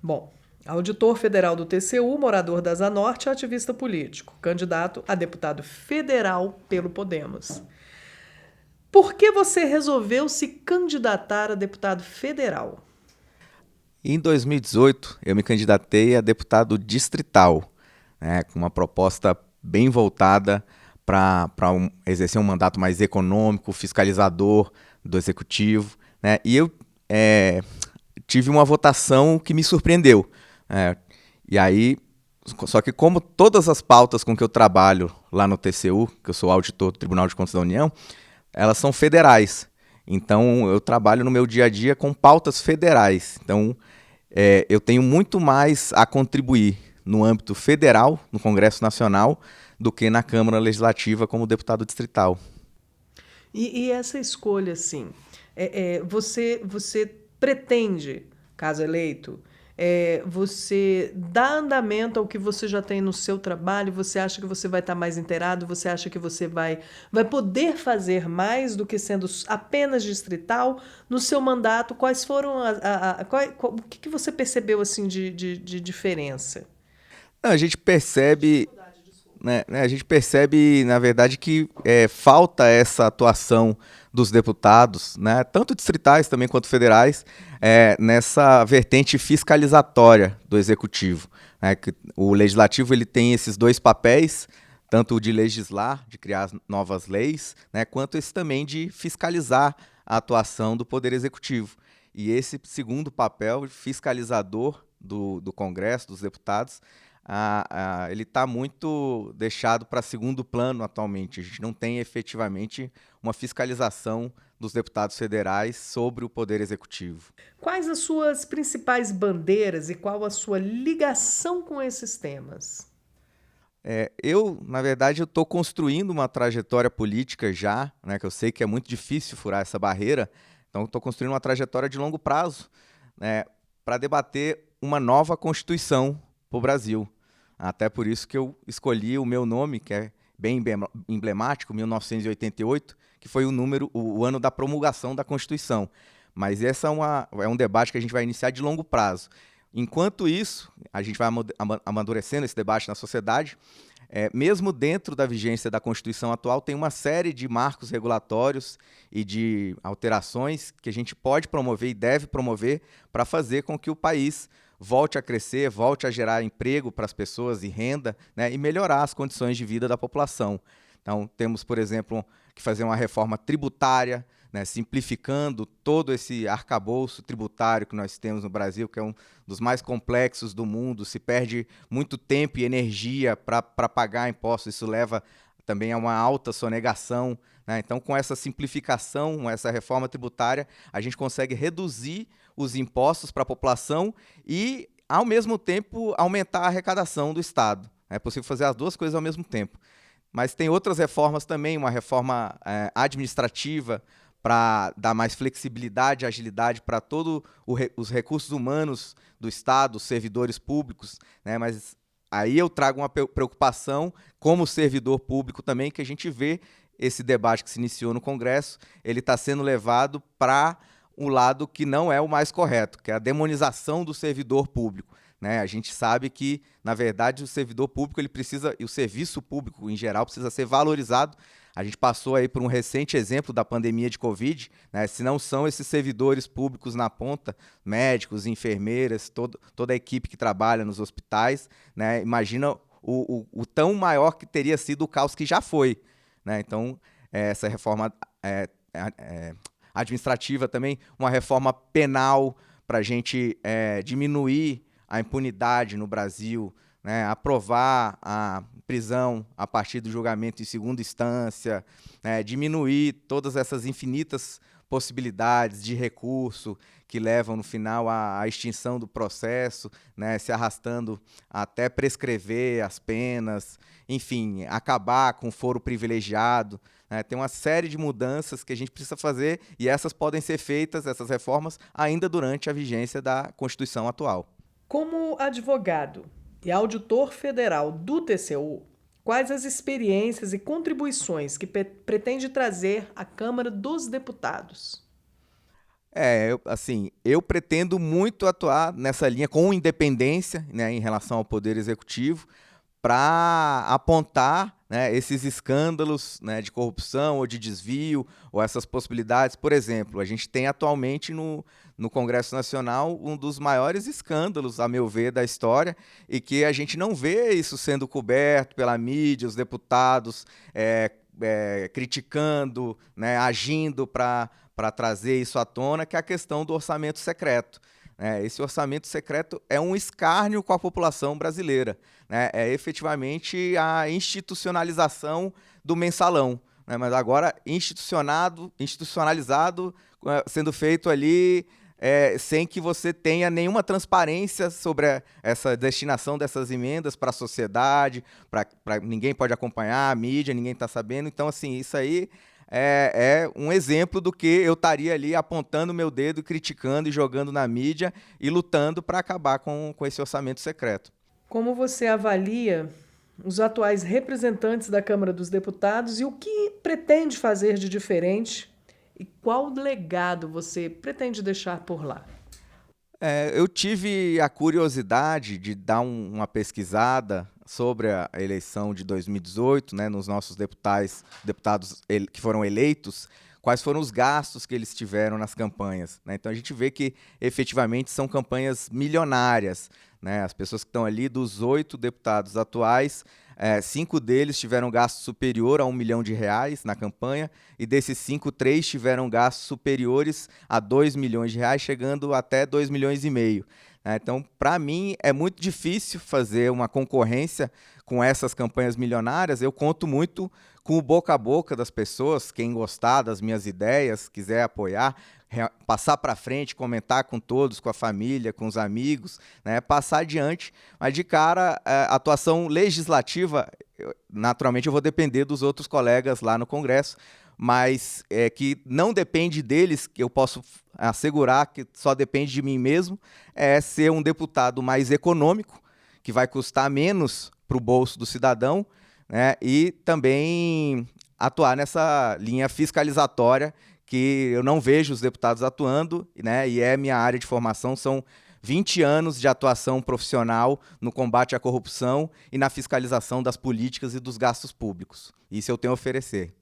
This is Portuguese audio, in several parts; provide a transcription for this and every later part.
Bom, auditor federal do TCU, morador da Asa Norte, ativista político, candidato a deputado federal pelo Podemos. Por que você resolveu se candidatar a deputado federal? Em 2018, eu me candidatei a deputado distrital, né, com uma proposta bem voltada para exercer um mandato mais econômico, fiscalizador do executivo, né, e eu é, tive uma votação que me surpreendeu. né, e aí, só que como todas as pautas com que eu trabalho lá no TCU, que eu sou auditor do Tribunal de Contas da União, elas são federais. Então, eu trabalho no meu dia a dia com pautas federais. Então, eu tenho muito mais a contribuir no âmbito federal, no Congresso Nacional, do que na Câmara Legislativa como deputado distrital. E essa escolha, assim, você pretende, caso eleito, você dá andamento ao que você já tem no seu trabalho? Você acha que você vai estar mais inteirado? Você acha que você vai poder fazer mais do que sendo apenas distrital no seu mandato? Quais foram o que você percebeu assim de diferença? Não, a gente percebe, a gente percebe, na verdade, que falta essa atuação dos deputados, né, tanto distritais também quanto federais, nessa vertente fiscalizatória do executivo. Né, que o legislativo ele tem esses dois papéis, tanto o de legislar, de criar novas leis, né, quanto esse também de fiscalizar a atuação do poder executivo. E esse segundo papel, fiscalizador do Congresso, dos deputados, ele está muito deixado para segundo plano atualmente. A gente não tem efetivamente uma fiscalização dos deputados federais sobre o poder executivo. Quais as suas principais bandeiras e qual a sua ligação com esses temas? Na verdade, eu estou construindo uma trajetória política já, né, que eu sei que é muito difícil furar essa barreira, então estou construindo uma trajetória de longo prazo, né, para debater uma nova Constituição para o Brasil. Até por isso que eu escolhi o meu nome, que é bem emblemático, 1988, que foi o ano da promulgação da Constituição. Mas essa é um debate que a gente vai iniciar de longo prazo. Enquanto isso, a gente vai amadurecendo esse debate na sociedade. Mesmo dentro da vigência da Constituição atual, tem uma série de marcos regulatórios e de alterações que a gente pode promover e deve promover para fazer com que o país volte a crescer, volte a gerar emprego para as pessoas e renda, né, e melhorar as condições de vida da população. Então, temos, por exemplo, que fazer uma reforma tributária, né, simplificando todo esse arcabouço tributário que nós temos no Brasil, que é um dos mais complexos do mundo, se perde muito tempo e energia para pagar impostos, isso leva também a uma alta sonegação. Né? Então, com essa simplificação, essa reforma tributária, a gente consegue reduzir os impostos para a população e, ao mesmo tempo, aumentar a arrecadação do Estado. É possível fazer as duas coisas ao mesmo tempo. Mas tem outras reformas também, uma reforma administrativa para dar mais flexibilidade e agilidade para todos os recursos humanos do Estado, os servidores públicos, né? Mas aí eu trago uma preocupação como servidor público também, que a gente vê esse debate que se iniciou no Congresso, ele está sendo levado para um lado que não é o mais correto, que é a demonização do servidor público. Né? A gente sabe que, na verdade, o servidor público ele precisa, e o serviço público em geral precisa ser valorizado. A gente passou aí por um recente exemplo da pandemia de Covid, né? Se não são esses servidores públicos na ponta, médicos, enfermeiras, toda a equipe que trabalha nos hospitais, né? Imagina o tão maior que teria sido o caos que já foi. Né? Então, essa reforma administrativa também, uma reforma penal para a gente diminuir a impunidade no Brasil, né, aprovar a prisão a partir do julgamento em segunda instância, né, diminuir todas essas infinitas possibilidades de recurso que levam no final à extinção do processo, né, se arrastando até prescrever as penas, enfim, acabar com o foro privilegiado. Né, tem uma série de mudanças que a gente precisa fazer e essas podem ser feitas, essas reformas, ainda durante a vigência da Constituição atual. Como advogado e auditor federal do TCU, quais as experiências e contribuições que pretende trazer à Câmara dos Deputados? Eu pretendo muito atuar nessa linha com independência, né, em relação ao Poder Executivo, para apontar, né, esses escândalos, né, de corrupção ou de desvio, ou essas possibilidades. Por exemplo, a gente tem atualmente no Congresso Nacional um dos maiores escândalos, a meu ver, da história, e que a gente não vê isso sendo coberto pela mídia, os deputados criticando, né, agindo para trazer isso à tona, que é a questão do orçamento secreto. Esse orçamento secreto é um escárnio com a população brasileira, né? É efetivamente a institucionalização do mensalão, né? Mas agora institucionalizado, sendo feito ali sem que você tenha nenhuma transparência sobre essa destinação dessas emendas para a sociedade, para ninguém pode acompanhar, a mídia, ninguém está sabendo. Então, assim, isso aí é um exemplo do que eu estaria ali apontando meu dedo, criticando e jogando na mídia e lutando para acabar com esse orçamento secreto. Como você avalia os atuais representantes da Câmara dos Deputados e o que pretende fazer de diferente e qual legado você pretende deixar por lá? Eu tive a curiosidade de dar uma pesquisada sobre a eleição de 2018, né, nos nossos deputados que foram eleitos, quais foram os gastos que eles tiveram nas campanhas, né? Então a gente vê que efetivamente são campanhas milionárias, né? As pessoas que estão ali, dos 8 deputados atuais, 5 deles tiveram gasto superior a R$ 1 milhão na campanha, e desses 5, 3 tiveram gastos superiores a R$ 2 milhões, chegando até R$ 2,5 milhões. Então, para mim, é muito difícil fazer uma concorrência com essas campanhas milionárias. Eu conto muito com o boca a boca das pessoas, quem gostar das minhas ideias, quiser apoiar, passar para frente, comentar com todos, com a família, com os amigos, né, passar adiante. Mas, de cara, a atuação legislativa, naturalmente, eu vou depender dos outros colegas lá no Congresso, mas que não depende deles, que eu posso assegurar que só depende de mim mesmo, é ser um deputado mais econômico, que vai custar menos para o bolso do cidadão, né, e também atuar nessa linha fiscalizatória que eu não vejo os deputados atuando, né, e é minha área de formação, são 20 anos de atuação profissional no combate à corrupção e na fiscalização das políticas e dos gastos públicos. Isso eu tenho a oferecer.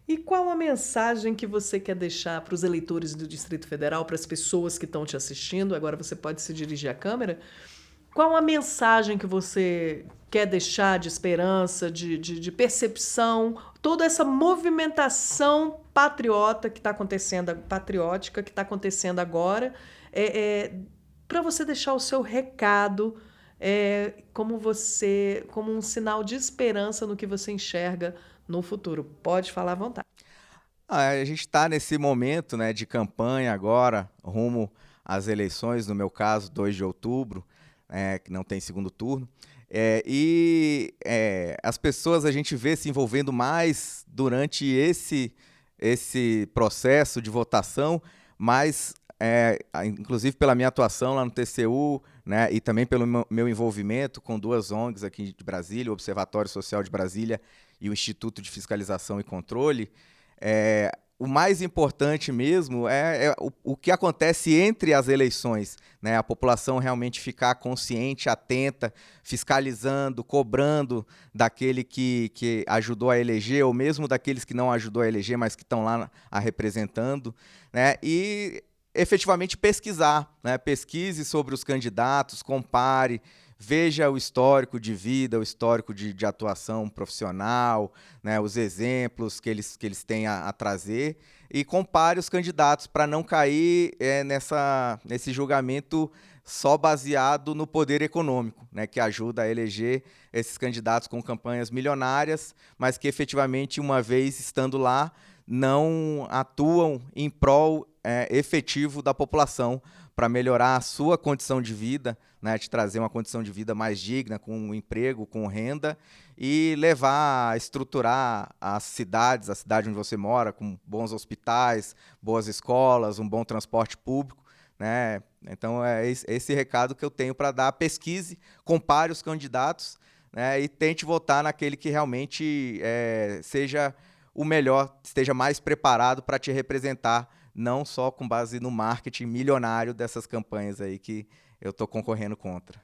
E qual a mensagem que você quer deixar para os eleitores do Distrito Federal, para as pessoas que estão te assistindo? Agora você pode se dirigir à câmera. Qual a mensagem que você quer deixar de esperança, de percepção, toda essa movimentação patriótica que está acontecendo agora, para você deixar o seu recado como um sinal de esperança no que você enxerga no futuro. Pode falar à vontade. A gente está nesse momento, né, de campanha agora, rumo às eleições, no meu caso, 2 de outubro, que não tem segundo turno. As pessoas a gente vê se envolvendo mais durante esse processo de votação, mas inclusive pela minha atuação lá no TCU, né, e também pelo meu envolvimento com 2 ONGs aqui de Brasília, o Observatório Social de Brasília e o Instituto de Fiscalização e Controle, o mais importante mesmo é o que acontece entre as eleições, né? A população realmente ficar consciente, atenta, fiscalizando, cobrando daquele que ajudou a eleger, ou mesmo daqueles que não ajudou a eleger, mas que estão lá a representando, né? E efetivamente pesquisar, né? Pesquise sobre os candidatos, compare, veja o histórico de vida, o histórico de atuação profissional, né, os exemplos que eles têm a trazer, e compare os candidatos para não cair nesse julgamento só baseado no poder econômico, né, que ajuda a eleger esses candidatos com campanhas milionárias, mas que efetivamente, uma vez estando lá, não atuam em prol efetivo da população para melhorar a sua condição de vida, né, te trazer uma condição de vida mais digna, com um emprego, com renda, e levar a estruturar as cidades, a cidade onde você mora, com bons hospitais, boas escolas, um bom transporte público, né? Então é esse recado que eu tenho para dar. Pesquise, compare os candidatos, né, e tente votar naquele que realmente seja o melhor, esteja mais preparado para te representar não só com base no marketing milionário dessas campanhas aí que eu estou concorrendo contra.